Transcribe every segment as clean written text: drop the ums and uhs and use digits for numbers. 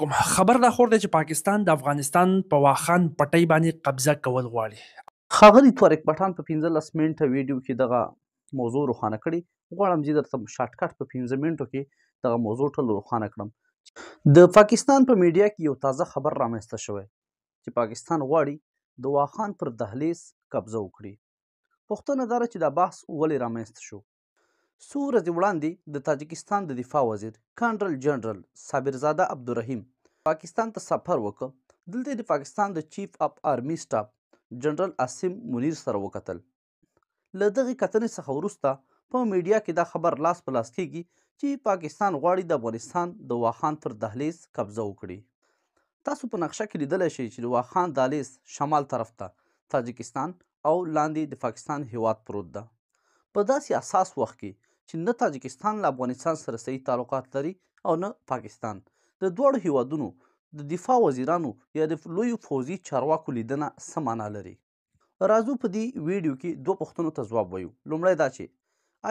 کوم خبر دا خور دی چې پاکستان د افغانستان په واخان پټۍ باندې قبضه کول غواړي. ښاغلي طارق پټان په 15 منټه ویډیو کې دغه موضوع روښانه کړې. غواړم چې درته شارټکټ په 15 منټو کې دغه موضوع ټول روښانه کړم. د پاکستان په میډیا کې یو تازه خبر رامنځته شوی چې پاکستان غواړي د واخان پر دهلیز قبضه وکړي. پوښتنه دا ده چې دا بحث ولې رامنځته شو. څو ورځې وړاندې د تاجکستان د دفاع وزیر کانډرل جنرال صابرزاده عبدالرحیم پاکستان ته سفر وکړ. دلته د پاکستان د چیف اف آرمی سټاف جنرال عاصم منیر سره وکتل. له دغې کتنې څخه وروسته په میډیا کې دا خبر لاس په لاس کیږي چې پاکستان غواړي د افغانستان د واخان پر دهلیز قبضه وکړي. تاسو په نقشه کې لیدلی شئ چې د واخان دهلیز شمال طرف ته تاجکستان او لاندې د پاکستان هیواد پروت ده. په داسې اساس وخت کې چې نه تاجکستان له افغانستان سره صحیح تعلقات لري او نه پاکستان، د دواړو هیوادونو د دفاع وزیرانو یا د لویو پوځي چارواکو لیدنه څه معنا لري؟ راځو په دې ویډیو کې دوه پوښتنو ته ځواب وایو. لومړی دا چې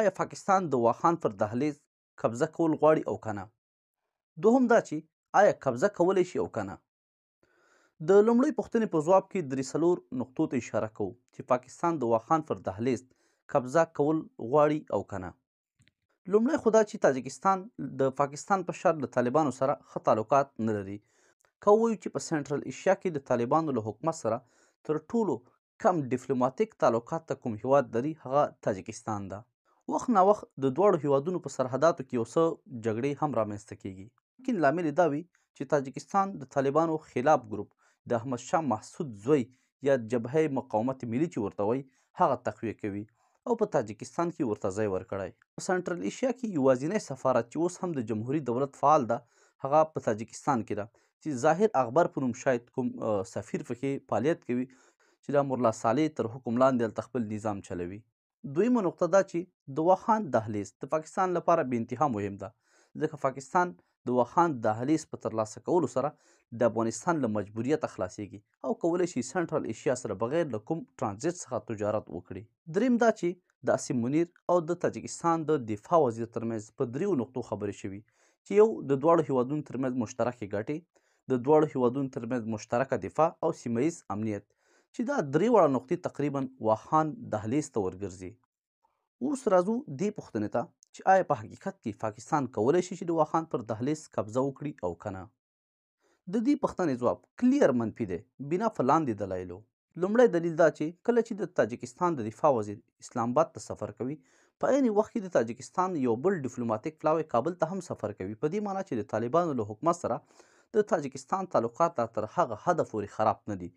آیا پاکستان د واخان پر دهلیز قبضه کول غواړي او که نه؟ دوهم دا چې آیا قبضه کولی شي او که نه؟ د لومړۍ پوښتنې په ځواب کې درې څلور نقطو ته اشاره کوو چې پاکستان د واخان پر دهلیز قبضه کول غواړي او که نه. لومړی خو دا چې تاجکستان د پاکستان په شر د طالبانو سره ښه تعلقات نه لري. که ووایو چې په سنټرل ایشیا کې د طالبانو له حکومت سره تر ټولو کم ډیپلوماتیک تعلقات ته کوم هیواد لري هغه تاجکستان ده. وخت ناوخت د دواړو هیوادونو په سرحداتو کې یو څه جګړې هم رامنځته کیږي. ممکن لامل دا وي چې تاجکستان د طالبانو خلاف ګروپ د احمدشاه محسود زوی یا جبهه مقاومت ملي چې ورته وایي هغه تقویه کوي او په تاجکستان کې ورته ځای ورکړی. په سنټرل ایشیا کې یوازینی سفارت چې اوس هم د جمهوري دولت فعال ده هغه په تاجکستان کې ده چې ظاهر اخبار په نوم شاید کوم سفیر پکې فعالیت کوي چې د امرالله صالح تر حکم لاندې هلته خپل نظام چلوي. دویمه نقطه دا چې د واخان دهلیز د پاکستان لپاره بې انتها مهم ده، ځکه پاکستان د واخان دهلیز په ترلاسه کولو سره د افغانستان له مجبوریته خلاصیږي او کولی شي سنټرل ایشیا سره بغیر له کوم ترانزیت څخه تجارت وکړي. دریم دا چې د عاصم منیر او د تاجکستان د دفاع وزیر ترمنځ په دریو نقطو خبرې شوي چې یو د دواړو هیوادونو ترمنځ مشترکې ګټې، د دواړو هیوادونو ترمنځ مشترکه دفاع او سیمه ییز امنیت، چې دا درې واړه نقطې تقریبا واخان دهلیز ته ورګرځي. اوس راځو دې پوښتنې ته چې آیا په حقیقت کې پاکستان کولی شي چې د واخان پر دهلیز قبضه وکړي او که نه؟ د دې پوښتنې ځواب کلیر منفي دی بنا په لاندې دلایلو. لومړی دلیل دا چې کله چې د تاجکستان د دفاع وزیر اسلام آباد ته سفر کوي په عین وخت کې د تاجکستان یو بل ډیپلوماتیک پلاوی کابل ته هم سفر کوي، په دې معنی چې د طالبانو له حکومت سره د تاجکستان تعلقات لا تر هغه حده پورې خراب نه دي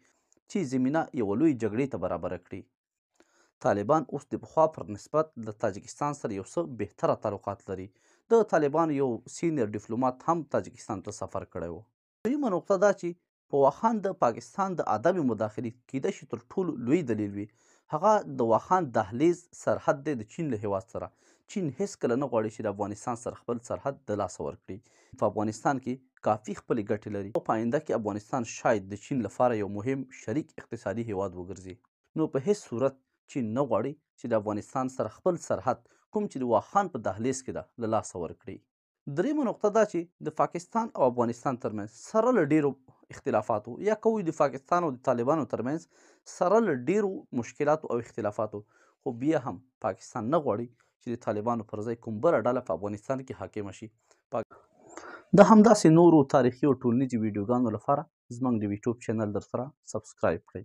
چې زمینه یوه لوی جګړې ته برابره کړي. طالبان اوس د پخوا پر نسبت د تاجکستان سره یو څه بهتره تعلقات لري. د طالبانو یو سینیر ډیپلومات هم تاجکستان ته سفر کړی و. دویمه نقطه دا چې په واخان د پاکستان د عدم مداخلې کیدای شي تر ټولو لوی دلیل وي هغه د واخان دهلیز سرحد دی د چین له هیواد سره. چین هیڅکله نه غواړي چې د افغانستان سره خپل سرحد د لاسه ورکړي. په افغانستان کې کافي خپلې ګټې لري او په آینده کې افغانستان شاید د چین لپاره یو مهم شریک اقتصادي هیواد وګرځي. نو په هیڅ صورت چین نه غواړي چې د افغانستان سره خپل سرحد کوم چې د واخان په دهلیز کې ده له لاسه ورکړي. دریمه نقطه دا چې د پاکستان او افغانستان ترمنځ سره له ډیرو اختلافاتو یا کوي د پاکستان او د طالبانو ترمنځ سره له ډیرو مشکلاتو او اختلافاتو، خو بیا هم پاکستان نه غواړي چې د طالبانو پر ځای کوم بله ډله په افغانستان کې حاکمه شي. د همداسې نورو تاریخي او ټولنیزو ویډیوګانو لپاره زموږ د یوټیوب چینل در سره سبسکرایب کړئ.